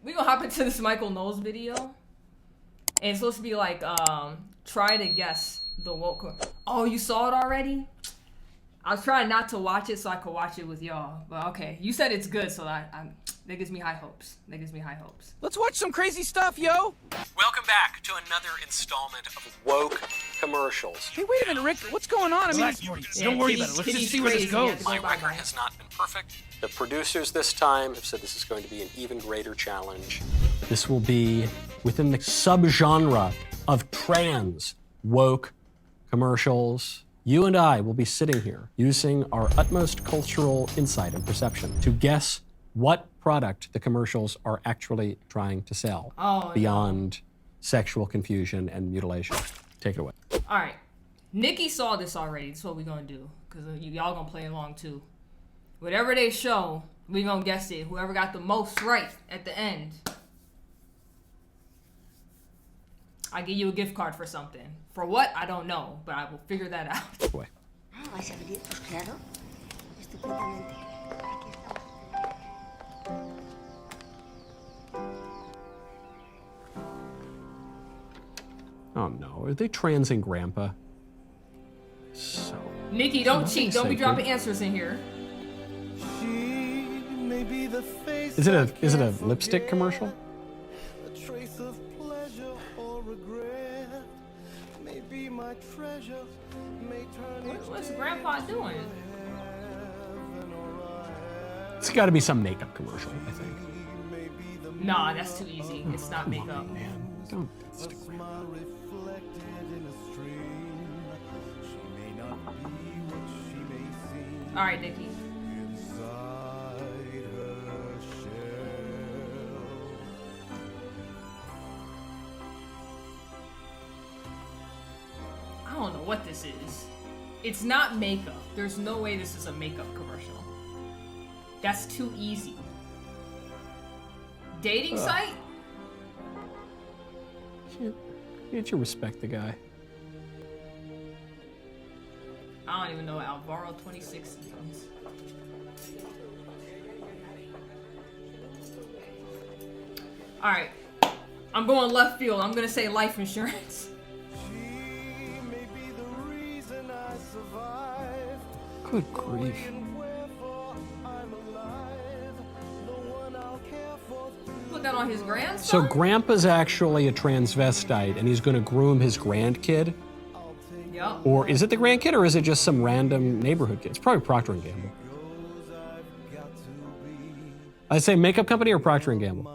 we gonna hop into this Michael Knowles video. And it's supposed to be like, try to guess the woke. Oh, you saw it already? I was trying not to watch it so I could watch it with y'all. But okay, you said it's good, so that gives me high hopes. That gives me high hopes. Let's watch some crazy stuff, yo! Welcome back to another installment of Woke Commercials. Hey, wait a minute, Rick. What's going on? I mean, Don't worry about it. Let's just see where this goes. My record has not been perfect. The producers this time have said this is going to be an even greater challenge. This will be within the subgenre of trans woke commercials. You and I will be sitting here using our utmost cultural insight and perception to guess what product the commercials are actually trying to sell beyond sexual confusion and mutilation. Take it away. All right. Nikki saw this already. That's what we're going to do. Because y'all going to play along too. Whatever they show, we're going to guess it. Whoever got the most right at the end, I give you a gift card for something. For what? I don't know. But I will figure that out. Boy. ¿Vais a venir? Pues claro. Estupendamente. Aquí estamos. Oh no, are they transing Grandpa? So. Nikki, don't cheat. Don't be dropping answers in here. Is it a lipstick commercial? What's Grandpa doing? It's got to be some makeup commercial, I think. Nah, that's too easy. It's not makeup. Man, don't stick Grandpa. All right, Nikki. I don't know what this is. It's not makeup. There's no way this is a makeup commercial. That's too easy. Dating site? Can't you respect the guy? I don't even know what Alvaro 26 means. Alright. I'm going left field. I'm gonna say life insurance. Good grief. Put that on his So grandson? Grandpa's actually a transvestite, and he's going to groom his grandkid? Yup. Or is it the grandkid, or is it just some random neighborhood kid? It's probably Procter & Gamble. I'd say makeup company or Procter & Gamble?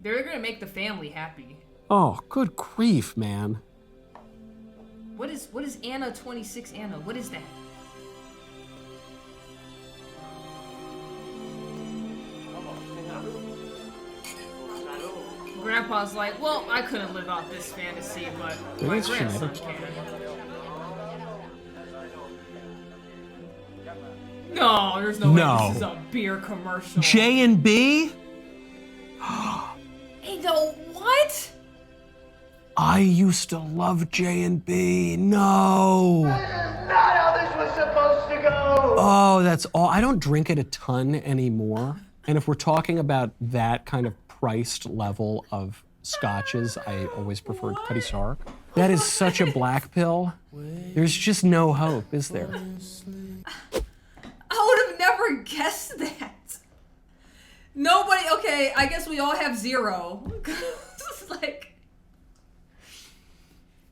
They're gonna make the family happy. Oh, good grief, man. What is Anna 26 Anna? What is that? Grandpa's like, well, I couldn't live out this fantasy, but my Maybe it's grandson genetic. can. No, there's no No. way this is a beer commercial. J&B? Hey, no, what? I used to love J&B. No. Not how this was supposed to go! Oh, that's all. I don't drink it a ton anymore. And if we're talking about that kind of priced level of scotches, I always preferred Cutty Sark. That is such a black pill. There's just no hope, is there? I would have never guessed that. Nobody, okay, I guess we all have zero. It's like,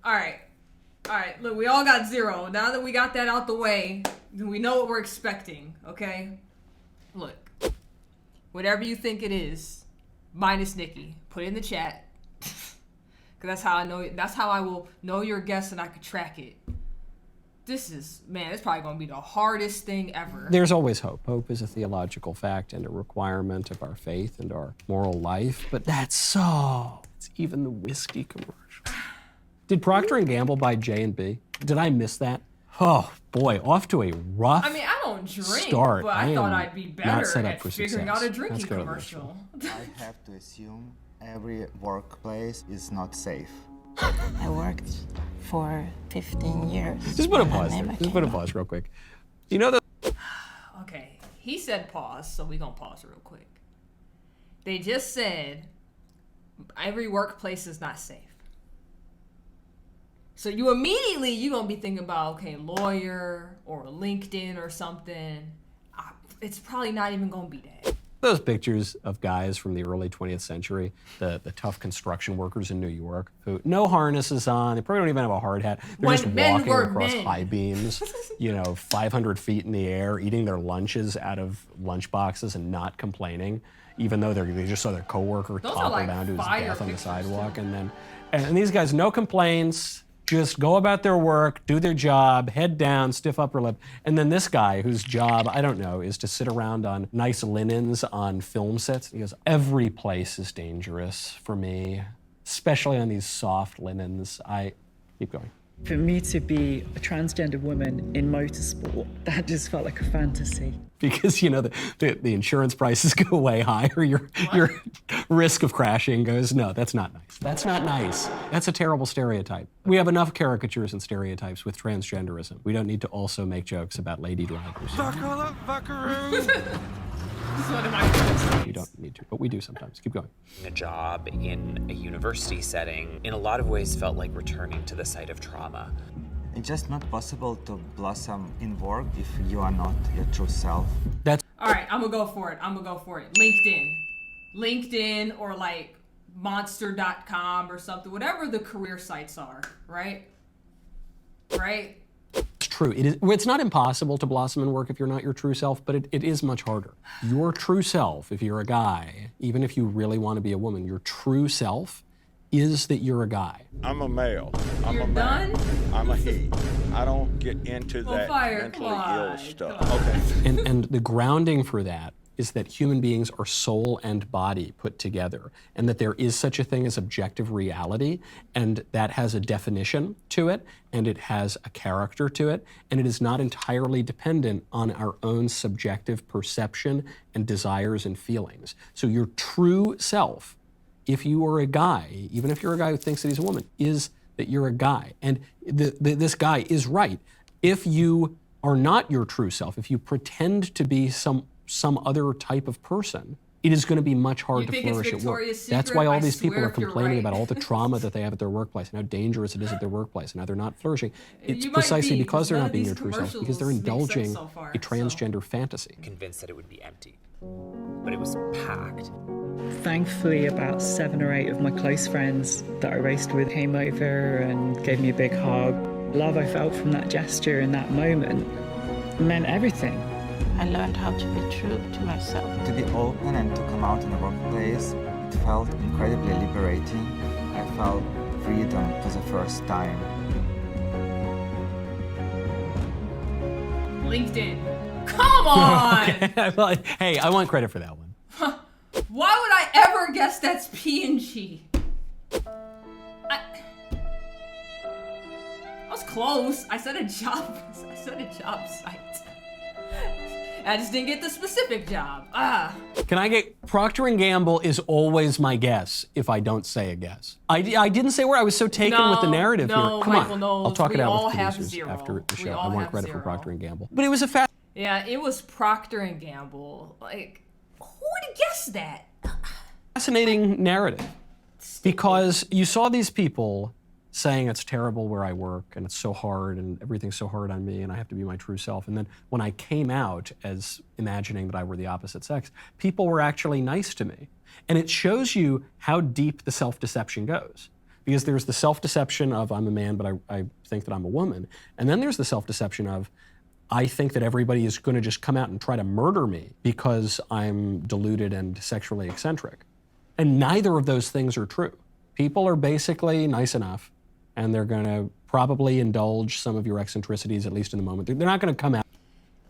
all right, look, we all got zero. Now that we got that out the way, we know what we're expecting, okay? Look, whatever you think it is, minus Nikki, put it in the chat. Because that's how I know, that's how I will know your guess and I can track it. This is, man, it's probably going to be the hardest thing ever. There's always hope. Hope is a theological fact and a requirement of our faith and our moral life. But that's so, it's even the whiskey commercial. Did Procter & Gamble buy J&B? Did I miss that? Oh, boy, off to a rough I mean, I don't drink, start. but I thought I'd be better not set up at for figuring success. out a drinking Let's go to the commercial. I have to assume every workplace is not safe. I worked for 15 years. Just put a when I pause there. never Just put a came pause real quick. You know the Okay, he said pause, so we gonna pause real quick. They just said every workplace is not safe. So you immediately, you're going to be thinking about, okay, lawyer or LinkedIn or something. It's probably not even going to be that. Those pictures of guys from the early 20th century, the tough construction workers in New York, who no harnesses on, they probably don't even have a hard hat. They're When just men walking were across men. high beams, 500 feet in the air, eating their lunches out of lunch boxes and not complaining, even though they just saw their coworker Those are topple like down to his fire death on the pictures, sidewalk. too. And these guys, no complaints, just go about their work, do their job, head down, stiff upper lip. And then this guy, whose job, I don't know, is to sit around on nice linens on film sets. He goes, every place is dangerous for me, especially on these soft linens. Keep going. For me to be a transgender woman in motorsport, that just felt like a fantasy. Because, the insurance prices go way higher, your risk of crashing goes, no, that's not nice. That's not nice. That's a terrible stereotype. We have enough caricatures and stereotypes with transgenderism. We don't need to also make jokes about lady drivers. Buckle up, buckaroo. This is one of my favorites. You don't need to, but we do sometimes. Keep going. A job in a university setting, in a lot of ways, felt like returning to the site of trauma. It's just not possible to blossom in work if you are not your true self. All right, I'm going to go for it. LinkedIn or like monster.com or something, whatever the career sites are, right? Right? It's true. It's not impossible to blossom in work if you're not your true self, but it is much harder. Your true self, if you're a guy, even if you really want to be a woman, your true self is that you're a guy. I'm a male. I'm You're a man. done? I'm a he. I don't get into Well, that fire, mentally come on, ill stuff. come on. Okay. And the grounding for that is that human beings are soul and body put together, and that there is such a thing as objective reality, and that has a definition to it, and it has a character to it, and it is not entirely dependent on our own subjective perception and desires and feelings. So your true self, if you are a guy, even if you're a guy who thinks that he's a woman, is that you're a guy. And this guy is right. If you are not your true self, if you pretend to be some other type of person, it is going to be much hard You to think it's flourish at work. Victoria's That's Secret? why all I these people swear are if you're complaining right. about all the trauma that they have at their workplace and how dangerous it is at their workplace and how they're not flourishing. It's You might precisely be, because they're none not of being these their true self, because they're commercials make sense indulging so far, a transgender fantasy. Convinced that it would be empty. But it was packed. Thankfully, about 7 or 8 of my close friends that I raced with came over and gave me a big hug. Love I felt from that gesture in that moment meant everything. I learned how to be true to myself. To be open and to come out in the workplace, it felt incredibly liberating. I felt freedom for the first time. LinkedIn. Come on! Well, hey, I want credit for that one. Why would I ever guess that's P&G? I was close. I said a job site. I just didn't get the specific job. Can I get Procter & Gamble is always my guess if I don't say a guess. I didn't say where I was so taken with the narrative here. No, Come Michael on, Knowles, I'll talk it we out all with have producers zero. after the We show. all I want have credit for zero. Procter & Gamble. But it was a fact. Yeah, it was Procter & Gamble. Like, who would have guessed that? Fascinating narrative. Because you saw these people saying it's terrible where I work and it's so hard and everything's so hard on me and I have to be my true self. And then when I came out as imagining that I were the opposite sex, people were actually nice to me. And it shows you how deep the self-deception goes. Because there's the self-deception of I'm a man, but I think that I'm a woman. And then there's the self-deception of I think that everybody is going to just come out and try to murder me because I'm deluded and sexually eccentric. And neither of those things are true. People are basically nice enough, and they're going to probably indulge some of your eccentricities, at least in the moment. They're not going to come out.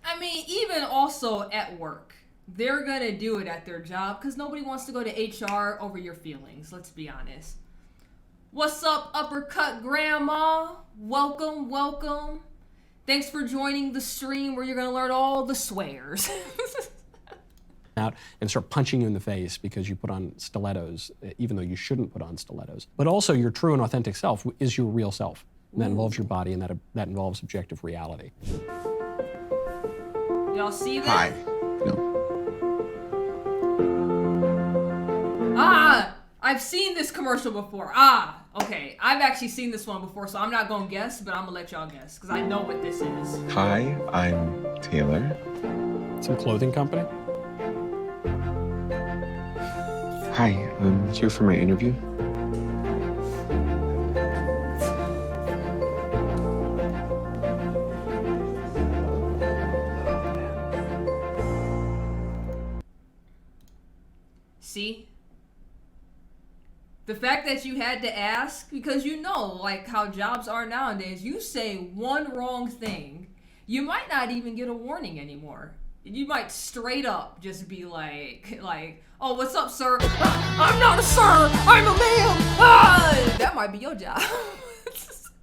I mean, even also at work, they're going to do it at their job because nobody wants to go to HR over your feelings, let's be honest. What's up, Uppercut Grandma? Welcome, welcome. Thanks for joining the stream where you're going to learn all the swears. Out and start punching you in the face because you put on stilettos, even though you shouldn't put on stilettos. But also your true and authentic self is your real self. And that involves your body and that involves objective reality. Y'all see that? Hi, I've seen this commercial before. Okay. I've actually seen this one before, so I'm not gonna guess, but I'm gonna let y'all guess, because I know what this is. Hi, I'm Taylor. Some clothing company? Hi, I'm here for my interview. See? The fact that you had to ask, because you know, like, how jobs are nowadays, you say one wrong thing, you might not even get a warning anymore. You might straight up just be like, oh, what's up, sir? I'm not a sir, I'm a ma'am. That might be your job.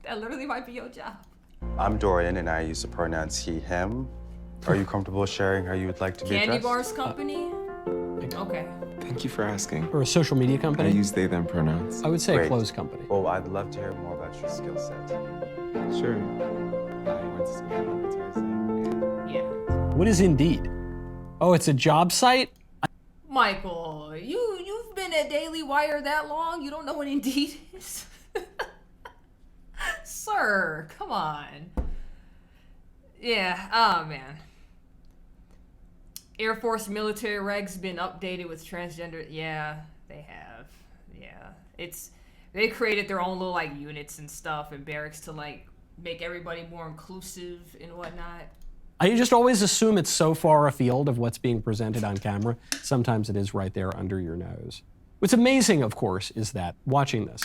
That literally might be your job. I'm Dorian, and I use the pronouns he, him. Are you comfortable sharing how you would like to be Candy addressed? bars company? Okay. Thank you for asking. Or a social media company? I use they, them pronouns. I would say Great. a clothes company. Well, I'd love to hear more about your skill set. Sure. I went to school, that's what I say. Yeah. What is Indeed? Oh, it's a job site? Michael, you've been at Daily Wire that long? You don't know what Indeed is? Sir, come on. Yeah, oh man. Air Force military regs been updated with transgender. Yeah, they have. Yeah. They created their own little like units and stuff and barracks to like make everybody more inclusive and whatnot. I just always assume it's so far afield of what's being presented on camera. Sometimes it is right there under your nose. What's amazing, of course, is that watching this,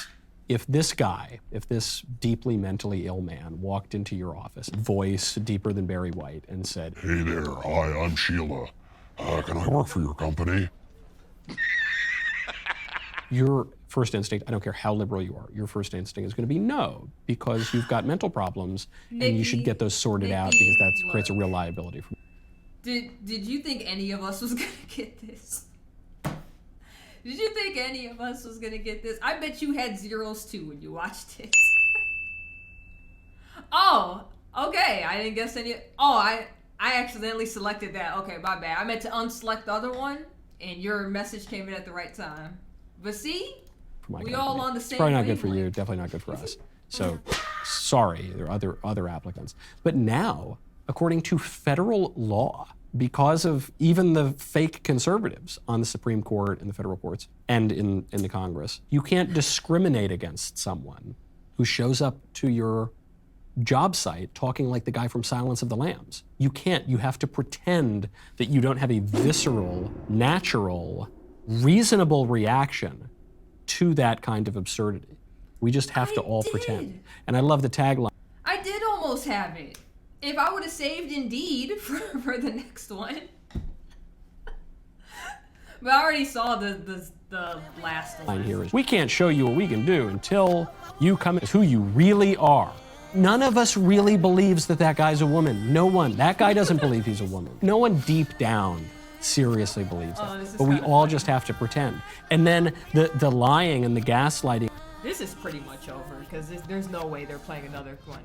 if this deeply mentally ill man walked into your office, voice deeper than Barry White, and said, "Hey there, hi, I'm Sheila. Can I work for your company?" Your first instinct, I don't care how liberal you are, your first instinct is going to be no, because you've got mental problems and you should get those sorted out because that creates a real liability for you. Did you think any of us was going to get this? Did you think any of us was going to get this? I bet you had zeros too when you watched it. Oh, okay. I didn't guess any. Oh, I accidentally selected that. Okay, my bad. I meant to unselect the other one, and your message came in at the right time. But see, we all on the same. It's probably not good for you. Definitely not good for us. So, sorry, there are other applicants. But now, according to federal law, because of even the fake conservatives on the Supreme Court and the federal courts and in the Congress, you can't discriminate against someone who shows up to your job site talking like the guy from Silence of the Lambs. You can't. You have to pretend that you don't have a visceral, natural, reasonable reaction to that kind of absurdity. We just have to all pretend. And I love the tagline. I did almost have it. If I would have saved Indeed for the next one. But I already saw the last one. Here is, we can't show you what we can do until you come as who you really are. None of us really believes that guy's a woman. No one. That guy doesn't believe he's a woman. No one deep down seriously believes that. But we all just have to pretend. And then the lying and the gaslighting. This is pretty much over because there's no way they're playing another one.